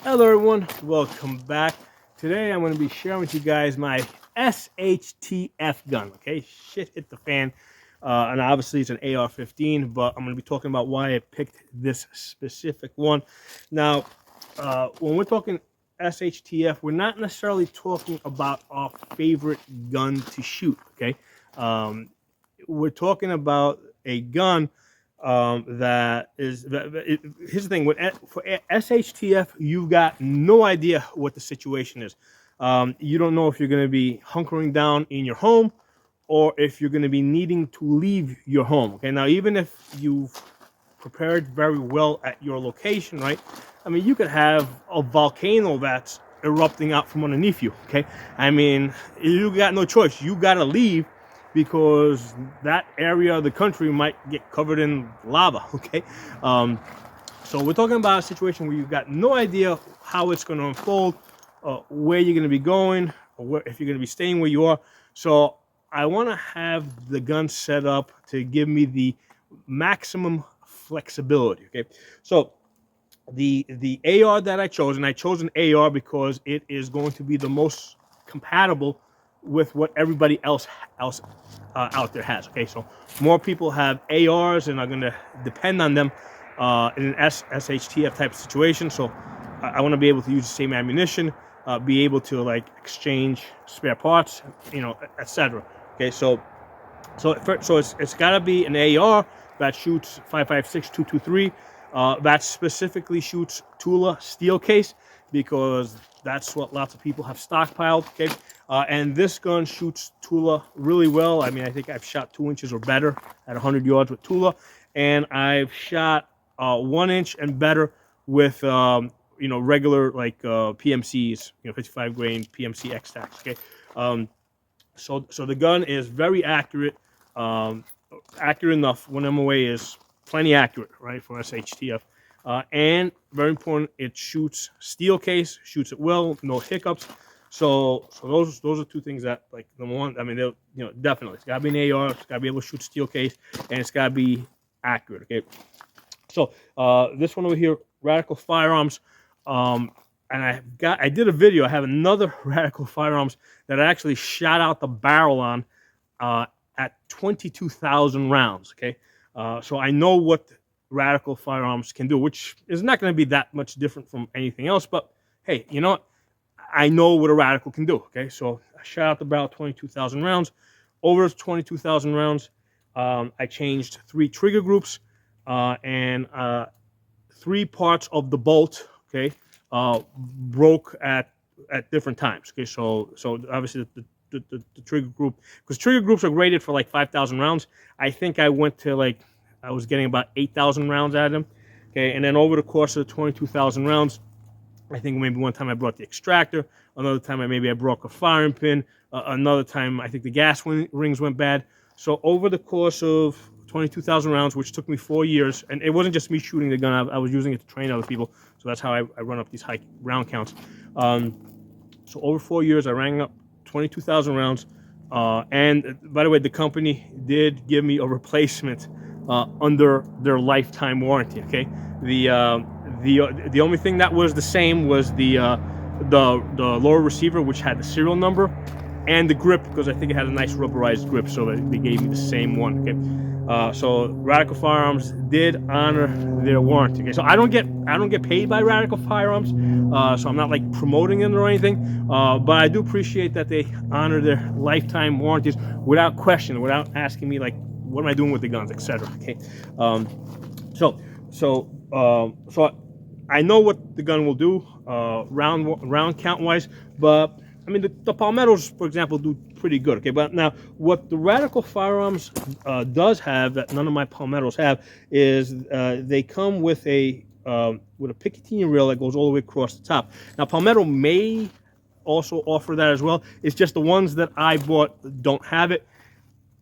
Hello everyone, welcome back. Today I'm going to be sharing with you guys my SHTF gun. Okay, shit hit the fan, and obviously it's an AR-15, but I'm going to be talking about why I picked this specific one. Now, when we're talking SHTF, we're not necessarily talking about our favorite gun to shoot. Okay, we're talking about a gun that is here's the thing for SHTF, you've got no idea what the situation is. You don't know if you're going to be hunkering down in your home or if you're going to be needing to leave your home. Okay, now even if you've prepared very well at your location, right? I mean, you could have a volcano that's erupting out from underneath you. Okay, I mean, you got no choice. You got to leave, because that area of the country might get covered in lava. Okay, so we're talking about a situation where you've got no idea how it's going to unfold, where you're going to be going, or if you're going to be staying where you are. So I want to have the gun set up to give me the maximum flexibility. Okay, so the AR that I chose, and I chose an AR because it is going to be the most compatible with what everybody else out there has. Okay, so more people have ARs and are going to depend on them in an SHTF type of situation. So I want to be able to use the same ammunition, be able to like exchange spare parts, etc. Okay, so it's got to be an AR that shoots 5.56 223. That specifically shoots Tula steel case, because that's what lots of people have stockpiled. Okay, and this gun shoots Tula really well. I mean, I think I've shot 2 inches or better at 100 yards with Tula, and I've shot 1 inch and better with regular like PMCs, 55 grain PMC X stacks. Okay, so the gun is very accurate, accurate enough. One MOA is plenty accurate, right, for SHTF. And very important, it shoots steel case, shoots it well, no hiccups. So those are two things that, like, number one, I mean, definitely, it's got to be an AR, it's got to be able to shoot steel case, and it's got to be accurate. Okay, so this one over here, Radical Firearms, and I did a video. I have another Radical Firearms that I actually shot out the barrel on at 22,000 rounds. Okay, so I know what Radical Firearms can do, which is not going to be that much different from anything else. But hey, you know what? I know what a Radical can do. Okay, so I shot out the barrel 22,000 rounds. Over 22,000 rounds, I changed 3 trigger groups and 3 parts of the bolt. Okay, broke at different times. Okay, so obviously the trigger group, because trigger groups are graded for like 5,000 rounds. I think I went to like, I was getting about 8,000 rounds out of them. Okay, and then over the course of the 22,000 rounds, I think maybe one time I brought the extractor, another time I broke a firing pin, another time I think the gas rings went bad. So over the course of 22,000 rounds, which took me 4 years, and it wasn't just me shooting the gun, I was using it to train other people. So that's how I run up these high round counts. So over 4 years, I rang up 22,000 rounds. And by the way, the company did give me a replacement under their lifetime warranty. Okay, the only thing that was the same was the lower receiver, which had the serial number, and the grip, because I think it had a nice rubberized grip, so they gave me the same one. Okay, so Radical Firearms did honor their warranty. Okay, so I don't get paid by Radical Firearms, so I'm not like promoting them or anything, but I do appreciate that they honor their lifetime warranties without question, without asking me like, what am I doing with the guns, etc. Okay, so I know what the gun will do round count wise, but I mean the Palmettos, for example, do pretty good. Okay, but now what the Radical Firearms does have that none of my Palmettos have is they come with a Picatinny rail that goes all the way across the top. Now Palmetto may also offer that as well. It's just the ones that I bought don't have it.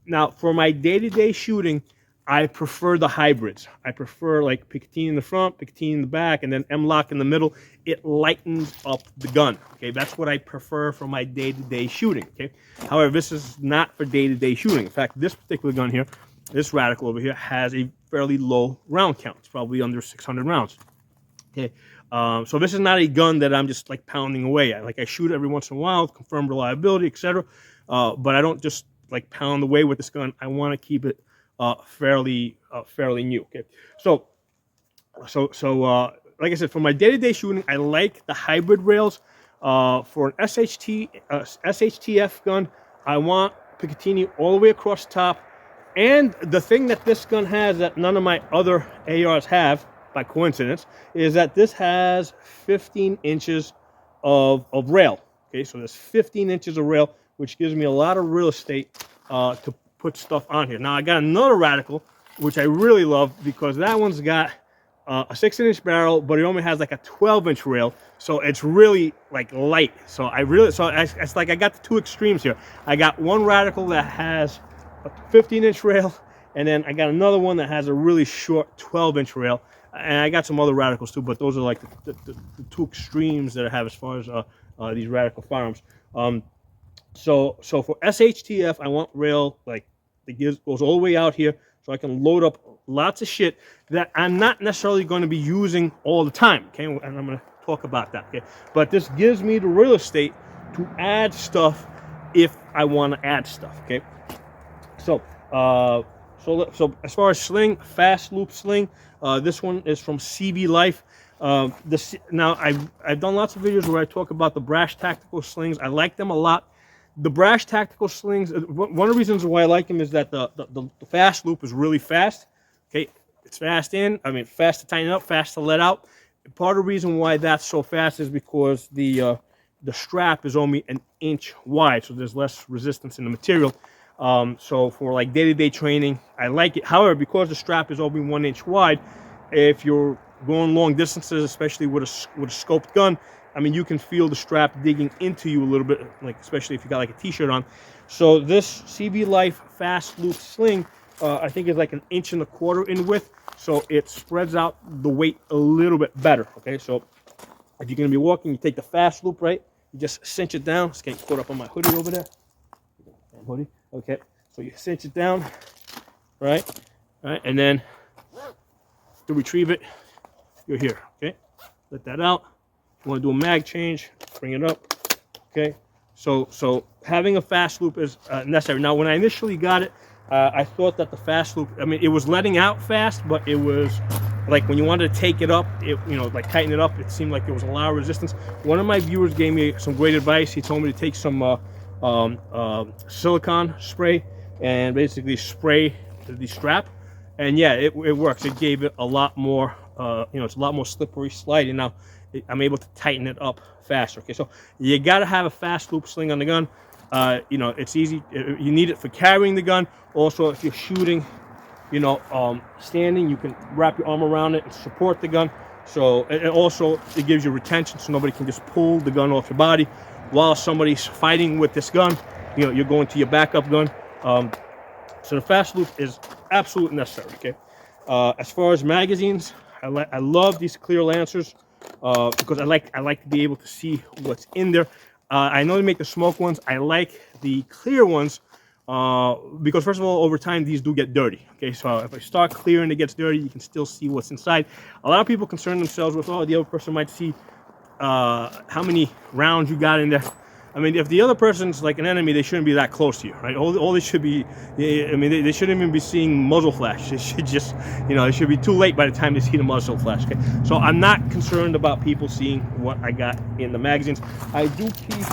Now, for my day-to-day shooting, I prefer the hybrids. I prefer like Picatinny in the front, Picatinny in the back, and then M-lock in the middle. It lightens up the gun. Okay, that's what I prefer for my day-to-day shooting. Okay, however, this is not for day-to-day shooting. In fact, this particular gun here, this Radical over here, has a fairly low round count. It's probably under 600 rounds. Okay, so this is not a gun that I'm just like pounding away at. Like I shoot every once in a while, confirm reliability, etc. But I don't just like pound away with this gun. I want to keep it fairly new. Okay, so like I said, for my day-to-day shooting, I like the hybrid rails. For an SHTF gun, I want Picatinny all the way across the top. And the thing that this gun has that none of my other ARs have, by coincidence, is that this has 15 inches of rail. Okay, so there's 15 inches of rail, which gives me a lot of real estate to put stuff on here. Now, I got another Radical, which I really love because that one's got a 16-inch barrel, but it only has like a 12-inch rail, so it's really like light. So it's like I got the two extremes here. I got one Radical that has a 15-inch rail, and then I got another one that has a really short 12-inch rail, and I got some other Radicals too, but those are like the two extremes that I have as far as these Radical firearms. So for SHTF, I want rail like that goes all the way out here, so I can load up lots of shit that I'm not necessarily going to be using all the time. Okay, and I'm going to talk about that. Okay, but this gives me the real estate to add stuff if I want to add stuff. Okay. So as far as sling, fast loop sling, this one is from CV Life. Now I've done lots of videos where I talk about the Brash Tactical slings. I like them a lot. The Brash Tactical slings, one of the reasons why I like them is that the fast loop is really fast. Okay, it's fast in. I mean, fast to tighten up, fast to let out. Part of the reason why that's so fast is because the strap is only an inch wide, so there's less resistance in the material. So for like day-to-day training, I like it. However, because the strap is only 1 inch wide, if you're going long distances, especially with a scoped gun, I mean, you can feel the strap digging into you a little bit, like especially if you got like a t-shirt on. So this CV Life fast loop sling, I think is like 1.25 inches in width, so it spreads out the weight a little bit better. Okay, so if you're gonna be walking, you take the fast loop, right? You just cinch it down. It's getting caught up on my hoodie over there. Hoodie. Okay, so you cinch it down, right, and then to retrieve it, you're here. Okay, let that out. You want to do a mag change, bring it up. Okay, so having a fast loop is necessary. Now, when I initially got it, I thought that the fast loop, I mean, it was letting out fast, but it was like when you wanted to take it up, like tighten it up, it seemed like there was a lot of resistance. One of my viewers gave me some great advice. He told me to take some silicone spray and basically spray the strap, and yeah, it works. It gave it a lot more, it's a lot more slippery sliding. Now I'm able to tighten it up faster. Okay, so you got to have a fast loop sling on the gun. It's easy. You need it for carrying the gun. Also, if you're shooting, standing, you can wrap your arm around it and support the gun. So it gives you retention, so nobody can just pull the gun off your body while somebody's fighting with this gun. You're going to your backup gun. So the fast loop is absolutely necessary. Okay. As far as magazines, I love these clear Lancers because I like to be able to see what's in there. I know they make the smoke ones. I like the clear ones because first of all, over time these do get dirty. Okay, so if I start clear and it gets dirty, you can still see what's inside. A lot of people concern themselves with, oh, the other person might see how many rounds you got in there. I mean, if the other person's like an enemy, they shouldn't be that close to you, right? All they should be, I mean, they shouldn't even be seeing muzzle flash. They should just, it should be too late by the time they see the muzzle flash. Okay, so I'm not concerned about people seeing what I got in the magazines. I do keep,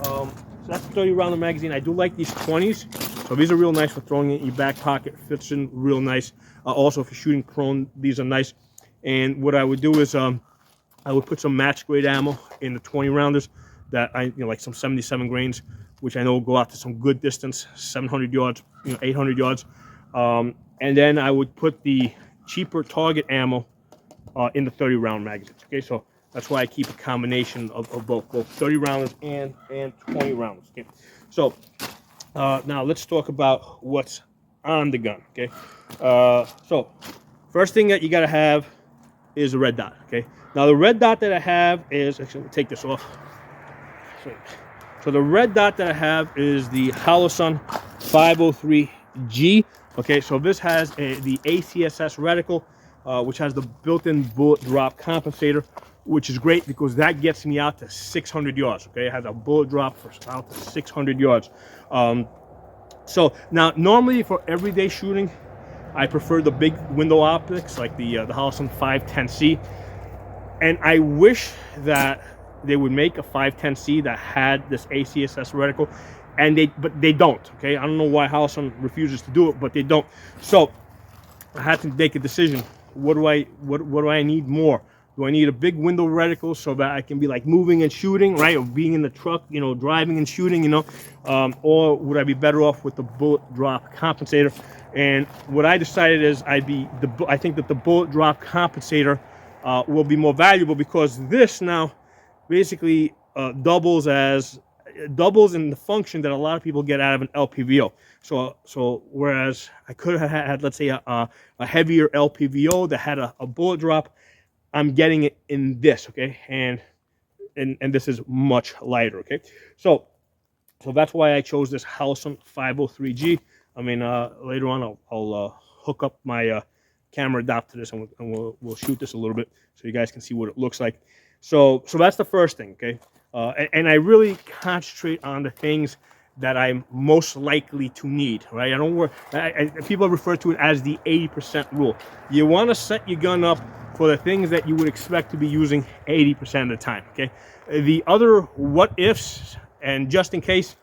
so that's 30 round magazine. I do like these 20s. So these are real nice for throwing in your back pocket. Fits in real nice. Also, if you're shooting prone, these are nice. And what I would do is, I would put some match grade ammo in the 20 rounders. That like some 77 grains, which I know will go out to some good distance, 700 yards, 800 yards. And then I would put the cheaper target ammo in the 30 round magazines. Okay, so that's why I keep a combination of both 30 rounders and 20 rounders. Okay, so now let's talk about what's on the gun. Okay, so first thing that you got to have is a red dot. Okay, now the red dot that I have is, actually, let me take this off. So the red dot that I have is the Holosun 503G. Okay, so this has the ACSS reticle. which has the built-in bullet drop compensator, which is great because that gets me out to 600 yards. Okay, it has a bullet drop for out to 600 yards. So now, normally for everyday shooting, I prefer the big window optics like the holosun 510C, and I wish that they would make a 510C that had this ACSS reticle, but they don't. Okay, I don't know why holosun refuses to do it, but they don't. So I had to make a decision. What do I need more? Do I need a big window reticle so that I can be like moving and shooting, right? Or being in the truck, you know, driving and shooting, you know? Or would I be better off with the bullet drop compensator? And what I decided is I think that the bullet drop compensator will be more valuable, because this now basically doubles in the function that a lot of people get out of an LPVO. So whereas I could have had, let's say, a heavier LPVO that had a bullet drop, I'm getting it in this, okay? And this is much lighter, okay? So that's why I chose this holosun 503G. I mean, later on I'll hook up my camera adapter to this, and we'll shoot this a little bit so you guys can see what it looks like. So that's the first thing, okay? And I really concentrate on the things that I'm most likely to need, right? I don't worry. People refer to it as the 80% rule. You want to set your gun up for the things that you would expect to be using 80% of the time, okay? The other what ifs and just in case,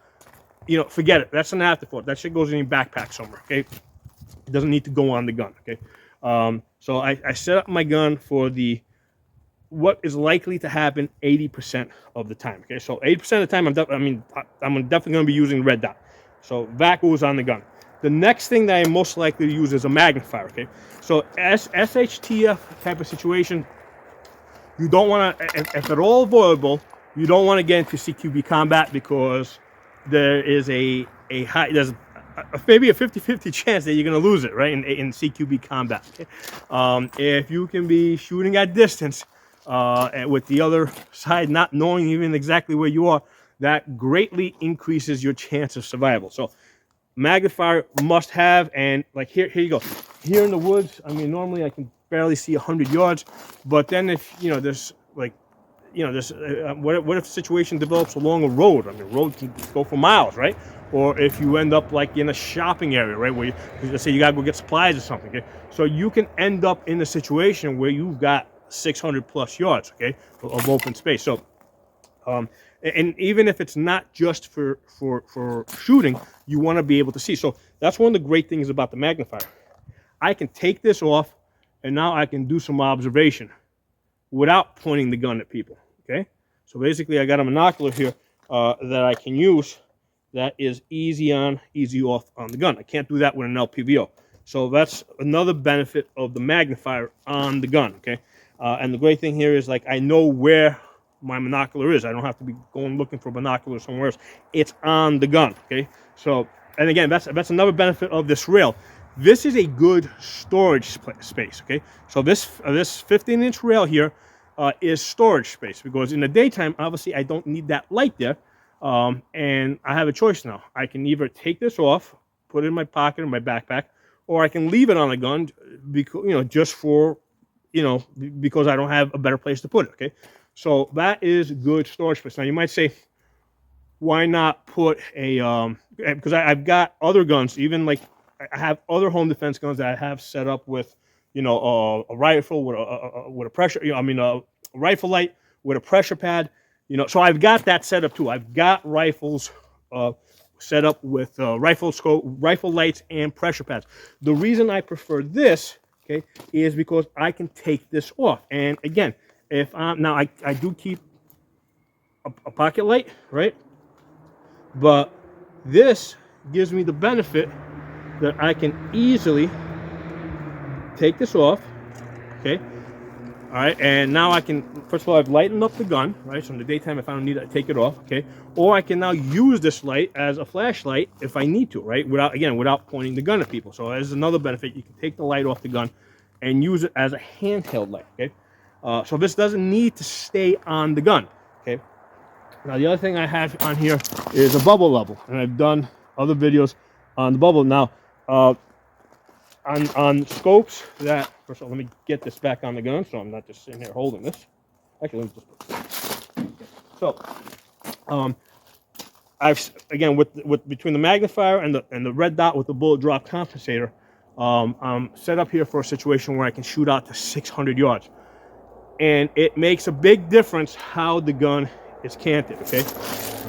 you know, forget it. That's an afterthought. That shit goes in your backpack somewhere, okay? It doesn't need to go on the gun, okay? So I set up my gun for what is likely to happen 80% of the time, okay? So 80% of the time, I'm definitely going to be using red dot. So that goes on the gun. The next thing that I'm most likely to use is a magnifier, okay? So SHTF type of situation, you don't want to, if at all avoidable, you don't want to get into CQB combat, because there is there's maybe a 50-50 chance that you're going to lose it, right, in CQB combat. Okay? If you can be shooting at distance, with the other side not knowing even exactly where you are, that greatly increases your chance of survival. So magnifier must have. And like here you go. Here in the woods, I mean, normally I can barely see 100 yards, but then if, you know, there's like, you know, this what if the situation develops along a road? I mean, road can go for miles, right? Or if you end up like in a shopping area, right, where let's say you gotta go get supplies or something, okay? So you can end up in a situation where you've got 600 plus yards, okay, of open space. So and even if it's not just for shooting, you want to be able to see. So that's one of the great things about the magnifier. I can take this off, and now I can do some observation without pointing the gun at people, okay? So basically I got a monocular here that I can use that is easy on, easy off on the gun. I can't do that with an LPVO. So that's another benefit of the magnifier on the gun, okay? And the great thing here is, like, I know where my monocular is. I don't have to be going looking for binoculars somewhere else. It's on the gun, okay? So, and again, that's another benefit of this rail. This is a good storage space, okay? So this 15-inch rail here is storage space, because in the daytime, obviously, I don't need that light there. And I have a choice now. I can either take this off, put it in my pocket or my backpack, or I can leave it on the gun, because, you know, just for, you know, because I don't have a better place to put it, okay? So that is good storage space. Now you might say, why not put a, because I've got other guns, even like I have other home defense guns that I have set up with, you know, a rifle with a pressure, you know, I mean, a rifle light with a pressure pad, you know, so I've got that set up too. I've got rifles set up with rifle lights and pressure pads. The reason I prefer this, okay, is because I can take this off. And again, if now I do keep a pocket light, right? But this gives me the benefit that I can easily take this off, okay? All right, and now I can, first of all, I've lightened up the gun, right? So in the daytime, if I don't need it, I take it off, okay? Or I can now use this light as a flashlight if I need to, right? Without pointing the gun at people. So there's another benefit. You can take the light off the gun and use it as a handheld light, okay? So this doesn't need to stay on the gun, okay? Now, the other thing I have on here is a bubble level, and I've done other videos on the bubble. Now, on scopes that, first of all, let me get this back on the gun so I'm not just sitting here holding this. Actually, let me just put this. So, I've again with between the magnifier and the red dot with the bullet drop compensator, I'm set up here for a situation where I can shoot out to 600 yards, and it makes a big difference how the gun is canted. Okay,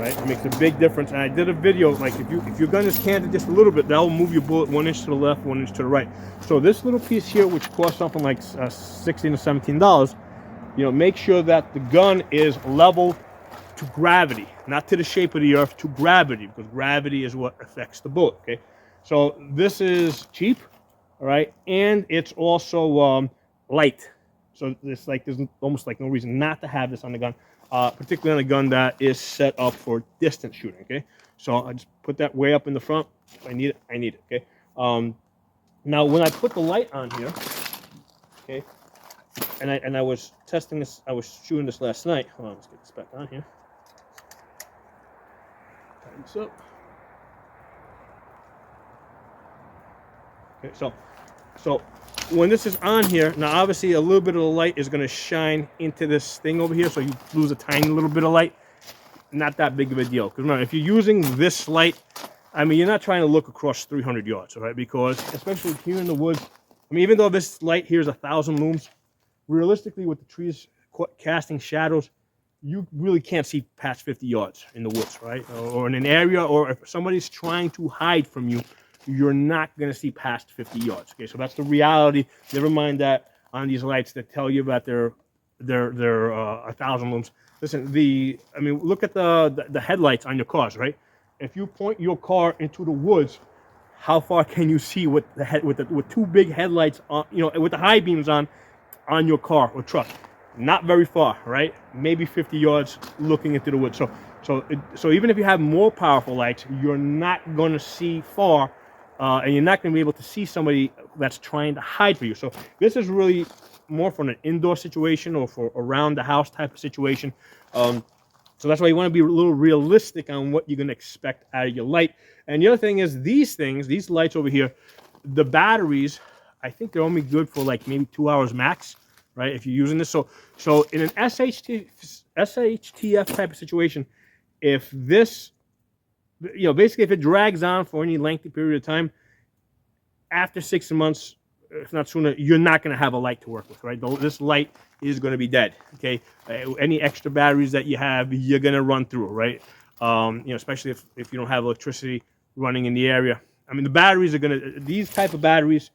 right? It makes a big difference. And I did a video like if your gun is canted just a little bit, that will move your bullet 1 inch to the left, 1 inch to the right. So this little piece here, which costs something like $16 to $17, you know, make sure that the gun is level to gravity, not to the shape of the earth, to gravity, because gravity is what affects the bullet. Okay, so this is cheap, all right, and it's also light. So there's almost like no reason not to have this on the gun, particularly on a gun that is set up for distance shooting. Okay, so I just put that way up in the front. If I need it, I need it. Okay, now when I put the light on here, okay, and I was testing this, I was shooting this last night. Hold on, let's get this back on here. This up. Okay, so when this is on here, now obviously a little bit of the light is going to shine into this thing over here, so you lose a tiny little bit of light. Not that big of a deal, because remember, if you're using this light, I mean, you're not trying to look across 300 yards, all right? Because especially here in the woods, I mean, even though this light here is 1,000 looms, realistically with the trees casting shadows, you really can't see past 50 yards in the woods, right? Or in an area, or if somebody's trying to hide from you, you're not going to see past 50 yards. Okay, so that's the reality. Never mind that on these lights that tell you about their 1,000 looms. Listen, I mean, look at the headlights on your cars, right? If you point your car into the woods, how far can you see with two big headlights on, you know, with the high beams on your car or truck? Not very far, right? Maybe 50 yards looking into the woods. So even if you have more powerful lights, you're not going to see far, and you're not going to be able to see somebody that's trying to hide for you. So this is really more for an indoor situation or for around the house type of situation. So that's why you want to be a little realistic on what you're going to expect out of your light. And the other thing is these lights over here, the batteries, I think they're only good for like maybe 2 hours max. Right, if you're using this, so in an SHTF type of situation, if this, you know, basically if it drags on for any lengthy period of time, after 6 months, if not sooner, you're not going to have a light to work with, right? This light is going to be dead. Okay, any extra batteries that you have, you're going to run through, right? You know, especially if you don't have electricity running in the area. I mean, the batteries are going to, these type of batteries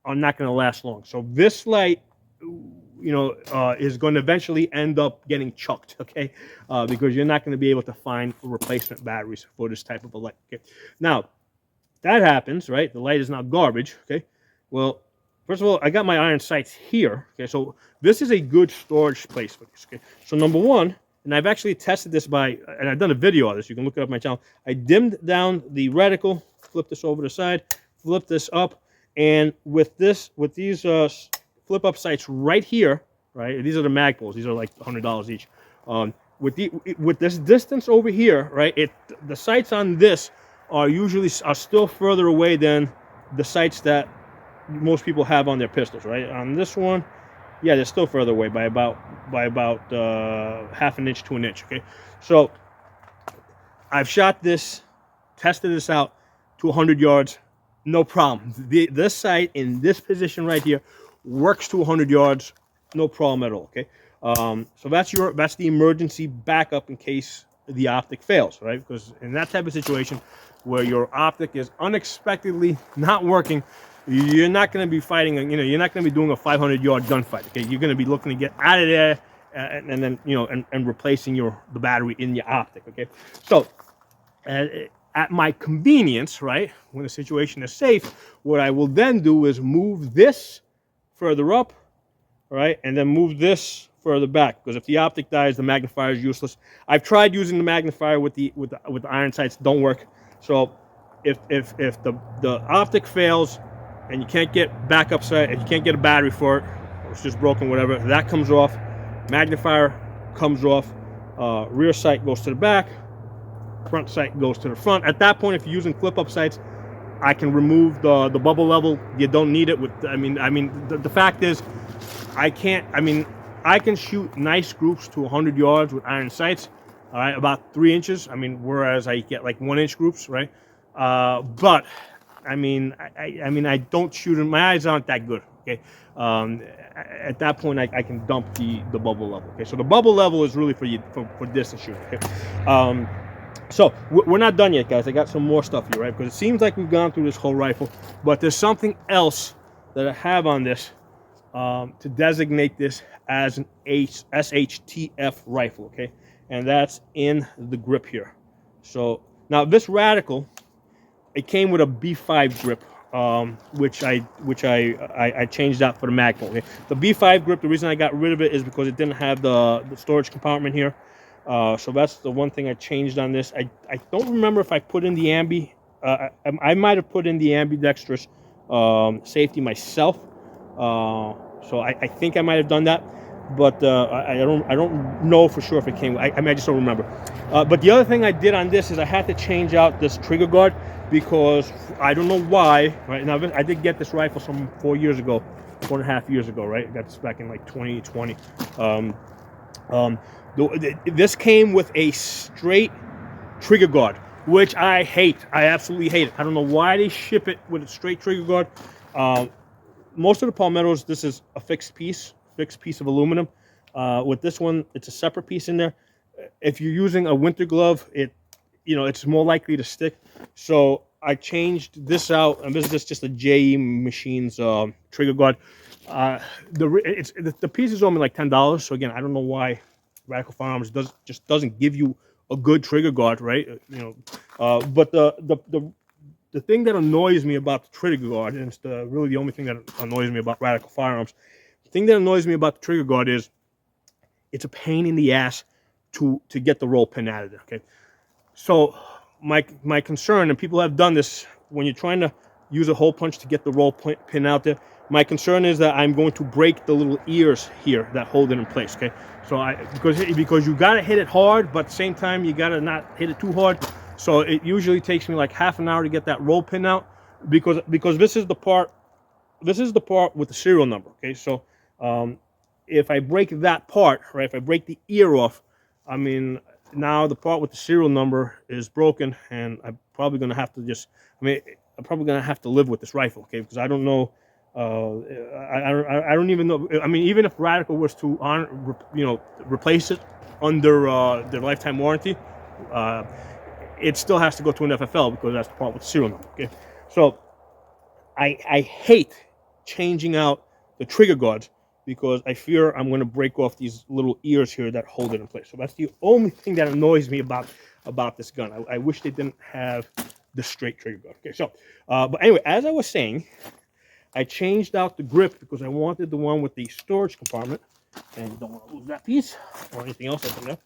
are not going to last long. So this light, you know, is going to eventually end up getting chucked, okay? Because you're not going to be able to find replacement batteries for this type of a light. Okay, now that happens, right? The light is now garbage. Okay, well, first of all, I got my iron sights here. Okay, so this is a good storage place for this. Okay, so number one, and I've actually tested this and I've done a video of this. You can look it up on my channel. I dimmed down the reticle, flip this over the side, flip this up, and with these flip up sights right here, right? These are the mag poles. These are like $100 each. With this distance over here, right? The sights on this are still further away than the sights that most people have on their pistols, right? On this one, yeah, they're still further away by about half an inch to an inch. Okay, so I've shot this, tested this out to 100 yards, no problem. This sight in this position right here works to 100 yards, no problem at all. Okay, so that's the emergency backup in case the optic fails, right? Because in that type of situation where your optic is unexpectedly not working, you're not going to be fighting. You know, you're not going to be doing a 500-yard gunfight. Okay, you're going to be looking to get out of there, and then and replacing the battery in your optic. Okay, so at my convenience, right, when the situation is safe, what I will then do is move this further up, right, and then move this further back, because if the optic dies, the magnifier is useless. I've tried using the magnifier with the iron sights, don't work. So if the optic fails and you can't get backup sight, if you can't get a battery for it, or it's just broken, whatever, that comes off, magnifier comes off, rear sight goes to the back, front sight goes to the front. At that point, if you're using flip up sights, I can remove the bubble level. You don't need it with. The fact is, I can't. I can shoot nice groups to 100 yards with iron sights. All right, about 3 inches. Whereas I get like 1 inch groups, right? But I don't shoot them. My eyes aren't that good. Okay. At that point, I can dump the bubble level. Okay. So the bubble level is really for distance shooting. Okay. So we're not done yet, guys. I got some more stuff here, right? Because it seems like we've gone through this whole rifle, but there's something else that I have on this to designate this as an SHTF rifle, okay? And that's in the grip here. So now this Radical, it came with a B5 grip, which I changed out for the Magnum. Okay? The B5 grip, the reason I got rid of it is because it didn't have the storage compartment here. So that's the one thing I changed on this. I don't remember if I put in the ambi. I might have put in the ambidextrous safety myself. So I think I might have done that, but I don't know for sure if it came. I just don't remember. But the other thing I did on this is I had to change out this trigger guard because I don't know why. Right now, I did get this rifle some 4 years ago, 4.5 years ago. Right, I got this back in like 2020. This came with a straight trigger guard, which I hate. I absolutely hate it. I don't know why they ship it with a straight trigger guard. Most of the Palmettos, this is a fixed piece of aluminum. With this one, it's a separate piece in there. If you're using a winter glove, it's more likely to stick. So I changed this out, and this is just a JE Machines trigger guard. The piece is only like $10. So again, I don't know why Radical Firearms just doesn't give you a good trigger guard, right? But the thing that annoys me about the trigger guard, and it's really the only thing that annoys me about Radical Firearms, the thing that annoys me about the trigger guard is it's a pain in the ass to get the roll pin out of there. Okay, so my concern, and people have done this when you're trying to use a hole punch to get the roll pin out there. My concern is that I'm going to break the little ears here that hold it in place. Okay, so because you got to hit it hard, but at the same time you got to not hit it too hard. So it usually takes me like half an hour to get that roll pin out because this is the part with the serial number. Okay, so if I break that part, right, if I break the ear off, now the part with the serial number is broken, and I'm probably gonna have to I'm probably gonna have to live with this rifle, okay? Because I don't know, I don't even know. Even if Radical was to replace it under their lifetime warranty, it still has to go to an FFL because that's the part with the serial number. Okay, so I hate changing out the trigger guards because I fear I'm going to break off these little ears here that hold it in place. So that's the only thing that annoys me about this gun. I wish they didn't have the straight trigger guard. Okay, so but anyway, as I was saying, I changed out the grip because I wanted the one with the storage compartment, and you don't want to lose that piece or anything else that's in there.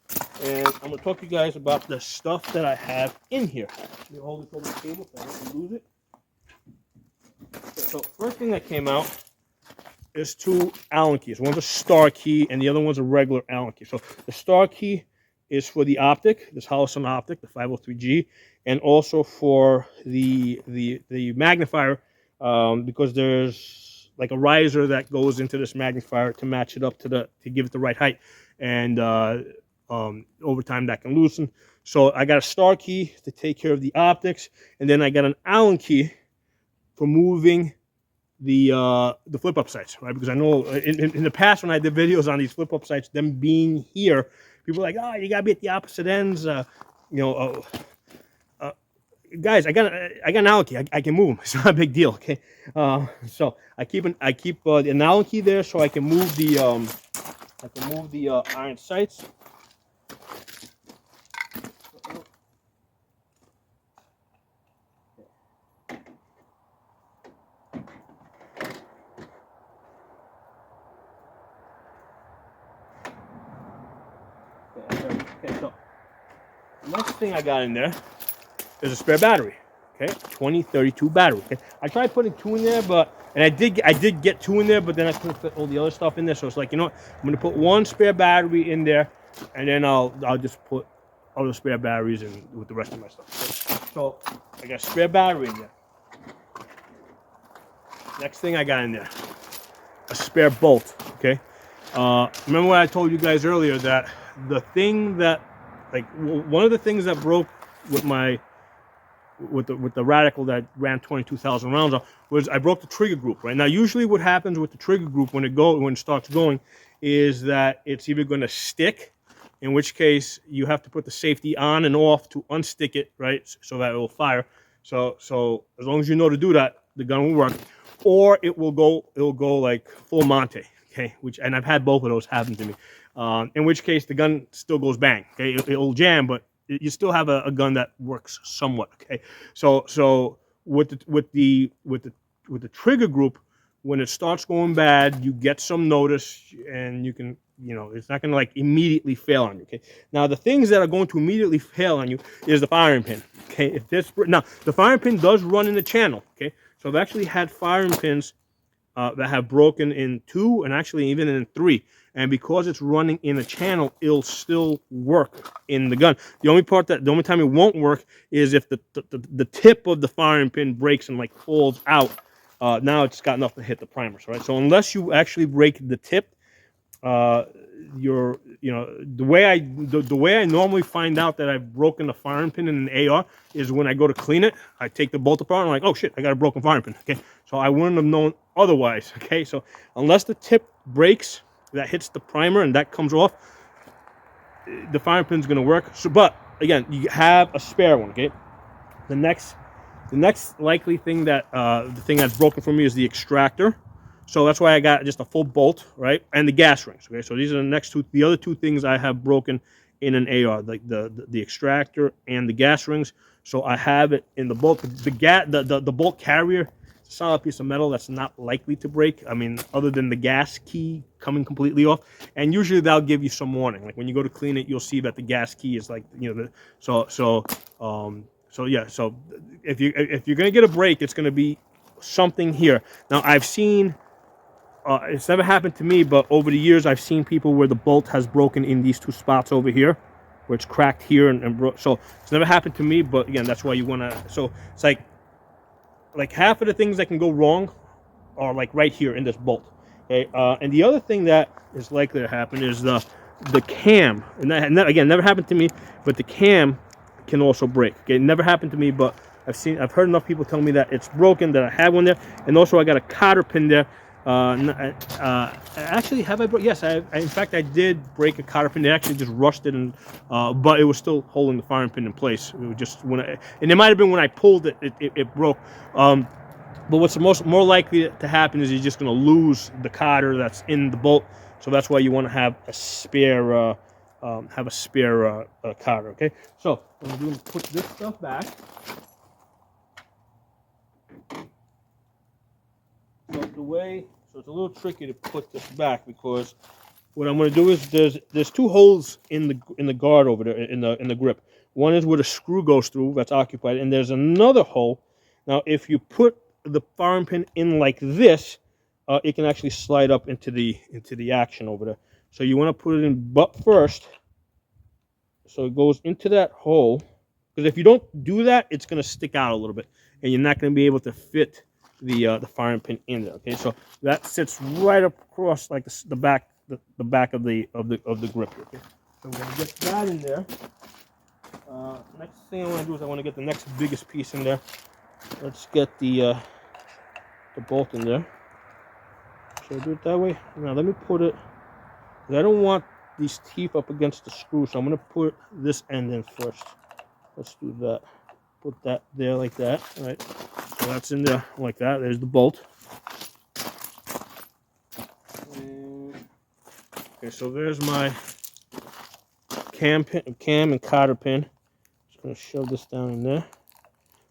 And I'm going to talk to you guys about the stuff that I have in here. Let me hold this over the table so I don't lose it. Okay, so first thing that came out is 2 Allen keys. One's a star key and the other one's a regular Allen key. So the star key is for the optic, this holosun optic, the 503G, and also for the magnifier, because there's like a riser that goes into this magnifier to match it up to give it the right height, and over time that can loosen. So I got a star key to take care of the optics, and then I got an Allen key for moving the flip-up sights, right? Because I know in the past when I did videos on these flip-up sights, them being here, people are like, oh, you gotta be at the opposite ends. Guys, I got an Allen key. I can move them. It's not a big deal. Okay, so I keep an Allen key there so I can move the iron sights. Okay, so the next thing I got in there is a spare battery. Okay, 2032 battery. Okay, I tried putting 2 in there, and I did get 2 in there, but then I couldn't fit all the other stuff in there. So it's like, you know what, I'm gonna put 1 spare battery in there, and then I'll just put other spare batteries in with the rest of my stuff. Okay? So I got a spare battery in there. Next thing I got in there, a spare bolt. Okay. Remember what I told you guys earlier, that the thing that, like, one of the things that broke with my with the radical that ran 22,000 rounds on was I broke the trigger group. Right now, usually what happens with the trigger group when it starts going is that it's either going to stick, in which case you have to put the safety on and off to unstick it, right, so that it will fire. So as long as you know to do that, the gun will work. Or it will go like full Monte, okay, and I've had both of those happen to me. In which case the gun still goes bang, okay, it'll jam, but you still have a gun that works somewhat, okay. So with the trigger group, when it starts going bad, you get some notice, and you can, it's not going to like immediately fail on you, okay. Now the things that are going to immediately fail on you is the firing pin, okay. Now the firing pin does run in the channel, okay. So I've actually had firing pins that have broken in 2 and actually even in 3. And because it's running in a channel, it'll still work in the gun. The only time it won't work is if the tip of the firing pin breaks and like falls out. Now it's got enough to hit the primers, right? So unless you actually break the tip, the way I normally find out that I've broken a firing pin in an AR is when I go to clean it. I take the bolt apart and I'm like, oh shit, I got a broken firing pin. Okay, so I wouldn't have known otherwise. Okay, so unless the tip breaks, that hits the primer and that comes off, the firing pin's gonna work. So, but again, you have a spare one. Okay, the next likely thing that the thing that's broken for me is the extractor. So that's why I got just a full bolt, right? And the gas rings, okay? So these are the other two things I have broken in an AR, like the extractor and the gas rings. So I have it in the bolt. The bolt carrier, it's a solid piece of metal that's not likely to break. I mean, other than the gas key coming completely off. And usually they'll give you some warning. Like when you go to clean it, you'll see that the gas key is like, so yeah. So if you're gonna get a break, it's gonna be something here. Now I've seen. It's never happened to me, but over the years, I've seen people where the bolt has broken in these 2 spots over here, where it's cracked here and broke. So it's never happened to me, but again, that's why you want to. So it's like half of the things that can go wrong are like right here in this bolt. Okay, and the other thing that is likely to happen is the cam, and that again never happened to me, but the cam can also break. Okay, it never happened to me, but I've heard enough people tell me that it's broken, that I have one there, and also I got a cotter pin there. Actually, have I broke? Yes, in fact, I did break a cotter pin. It actually just rusted, and but it was still holding the firing pin in place. It was just and it might have been when I pulled it, it broke. But what's more likely to happen is you're just going to lose the cotter that's in the bolt. So that's why you want to have a spare cotter. Okay. So what I'm going to put this stuff back. So it's a little tricky to put this back, because what I'm going to do is there's 2 holes in the guard over there in the grip. One is where the screw goes through, that's occupied, and there's another hole. Now, if you put the firing pin in like this, it can actually slide up into the action over there. So you want to put it in butt first, so it goes into that hole. Because if you don't do that, it's going to stick out a little bit, and you're not going to be able to fit the firing pin in there. Okay, so that sits right across like the back of the grip. Okay, so we're gonna get that in there. Next thing I want to do is I want to get the next biggest piece in there. Let's get the bolt in there. Should I do it that way? Now let me put it. I don't want these teeth up against the screw, so I'm gonna put this end in first. Let's do that. Put that there like that. All right. So that's in there like that. There's the bolt. Okay, so there's my cam and cotter pin. Just gonna shove this down in there.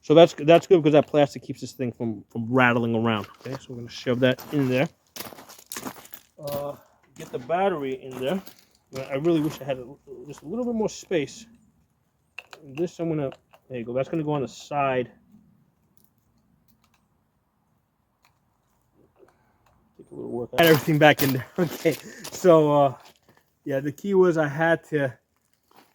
So that's good because that plastic keeps this thing from rattling around. Okay, so we're gonna shove that in there. Get the battery in there. I really wish I had just a little bit more space. And this I'm gonna. There you go. That's gonna go on the side. Take a little work. I got everything back in there. Okay. So yeah, the key was I had to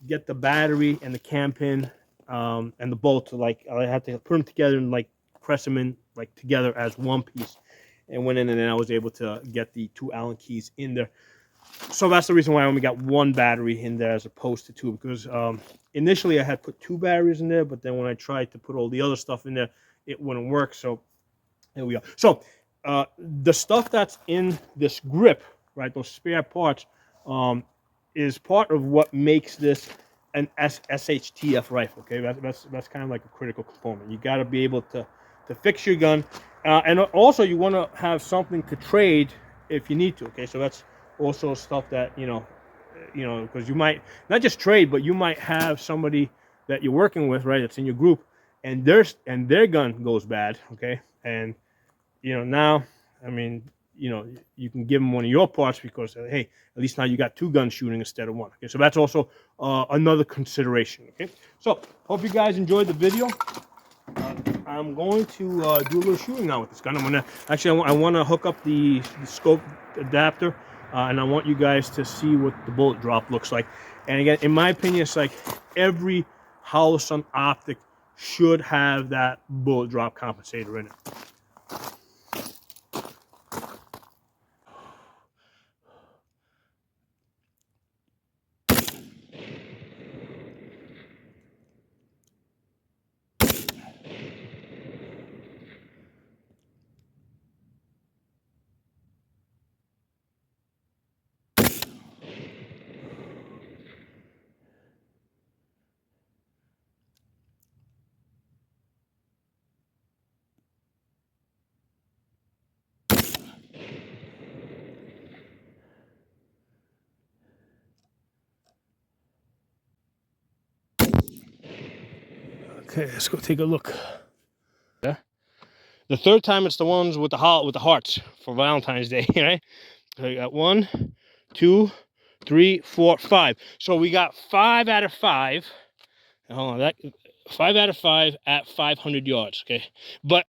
get the battery and the cam pin and the bolt. I had to put them together and like press them in like together as one piece. and went in, and then I was able to get the 2 Allen keys in there. So that's the reason why I only got 1 battery in there as opposed to 2, because initially I had put 2 batteries in there, but then when I tried to put all the other stuff in there, it wouldn't work. So here we are. So the stuff that's in this grip, right, those spare parts, is part of what makes this an SHTF rifle. Okay, that's kind of like a critical component. You got to be able to fix your gun, and also you want to have something to trade if you need to. Okay, so that's also stuff that you know, because you might not just trade, but you might have somebody that you're working with, right, that's in your group, and their gun goes bad. Okay, and now, I mean, you can give them one of your parts because, hey, at least now you got 2 guns shooting instead of 1. Okay, so that's also another consideration. Okay, so hope you guys enjoyed the video. I'm going to do a little shooting now with this gun. I'm gonna actually, I want to hook up the scope adapter, and I want you guys to see what the bullet drop looks like. And again, in my opinion, it's like every holosun optic should have that bullet drop compensator in it. Okay, let's go take a look. Yeah. The third time, it's the ones with the hearts for Valentine's Day, right? So we got 1, 2, 3, 4, 5. So we got 5 out of 5. Hold on, 5 out of 5 at 500 yards. Okay, but